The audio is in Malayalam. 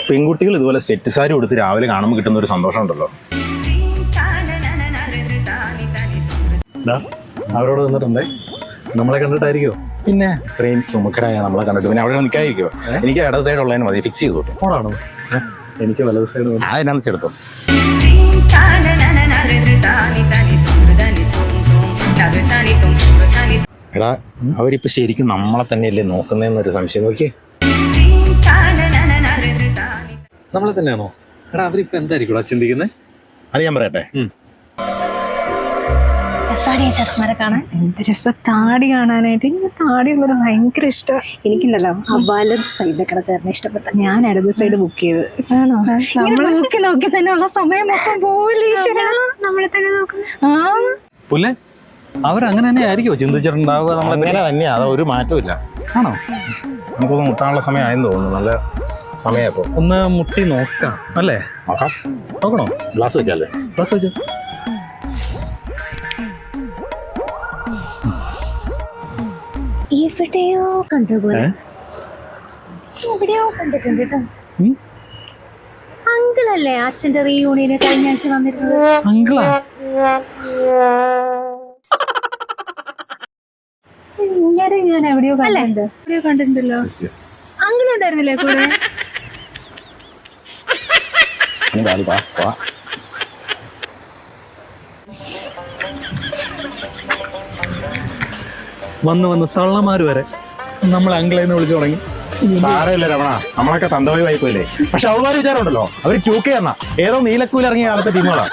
പെൺകുട്ടികൾ ഇതുപോലെ സെറ്റ് സാരി കൊടുത്ത് രാവിലെ കാണുമ്പോൾ കിട്ടുന്ന ഒരു സന്തോഷം ഉണ്ടല്ലോ. അവരോട് നിന്നിട്ടുണ്ടേ, നമ്മളെ കണ്ടിട്ടായിരിക്കോ? പിന്നെ ഇത്രയും സുമുഖരായ നമ്മളെ കണ്ടിട്ട് പിന്നെ അവിടെ നിൽക്കാതിരിക്കോ? എനിക്ക് ഇടത് സൈഡ് ഉള്ളതിന് മതി, ഫിക്സ് ചെയ്തു. ഓടാണോ? എനിക്ക് വലത് സൈഡ് അതിനാന്ന് ചെടുത്തു. എടാ, അവരിപ്പോ ശരിക്കും നമ്മളെ തന്നെയല്ലേ നോക്കുന്നതെന്നൊരു സംശയം. നോക്കിയേ, നമ്മളെ തന്നെയാണോ? എടാ, അവരിപ്പോ എന്തായിരിക്കും ചിന്തിക്കുന്നത്? അത് ഞാൻ പറയട്ടെ. ചെറുമാരെ കാണാൻ എന്ത് രസം, താടി കാണാനായിട്ട്. എനിക്ക് താടി ഉള്ളത് ഭയങ്കര ഇഷ്ടം. എനിക്കുണ്ടല്ലോ ആ വലത് സൈഡിലേക്കട ചേർന്ന് ഇഷ്ടപ്പെട്ട. ഞാൻ ഇടത് സൈഡ് ബുക്ക് ചെയ്ത്. ആണോ? നോക്കി നോക്കി തന്നെ ഉള്ള സമയം മൊത്തം പോലെ നമ്മളെ തന്നെ നോക്കുന്നു. പുല്ലേ, അവരങ്ങനെ തന്നെ ആയിരിക്കുമോ ചിന്തിച്ചിട്ടുണ്ടാവുക? നമ്മളങ്ങനെ തന്നെയാ, അത് ഒരു മാറ്റവും ഇല്ല. ആണോ? നമുക്കൊന്ന് മുട്ടാനുള്ള സമയമായെന്ന് തോന്നുന്നു. നല്ല സമയപ്പോ ഒന്ന് മുട്ടി നോക്കാം അല്ലേ? നോക്കാം. നോക്കണോ? ഗ്ലാസ് വെച്ചല്ലേ? ഗ്ലാസ് വെച്ചു. എവിടെയോ കണ്ടുപോലെ, എവിടെയോ കണ്ടിട്ടുണ്ട് കേട്ടോ. അങ്കിളല്ലേ അച്ഛന്റെ റീയൂണിയന് കഴിഞ്ഞ ആഴ്ച വന്നിരുന്നത്? അങ്കിളാ? ഞാൻ എവിടെയോ കണ്ടിട്ടുണ്ട്, എവിടെയോ കണ്ടിട്ടുണ്ടല്ലോ. അങ്കിൾ ഉണ്ടായിരുന്നില്ലേ കൂടെ? വന്ന് തള്ളമാര് വരെ നമ്മളെ അങ്കിളേന്ന് വിളിച്ചു തുടങ്ങി. സാരമില്ല രമണ, നമ്മളൊക്കെ തന്തവഴി വായിപ്പോയില്ലേ. പക്ഷെ അവന്മാര് വിചാരമുണ്ടല്ലോ, അവര് 2K എന്നാ ഏതോ നീലക്കൂൽ ഇറങ്ങിയ കാലത്തെ ടീമുകളാ.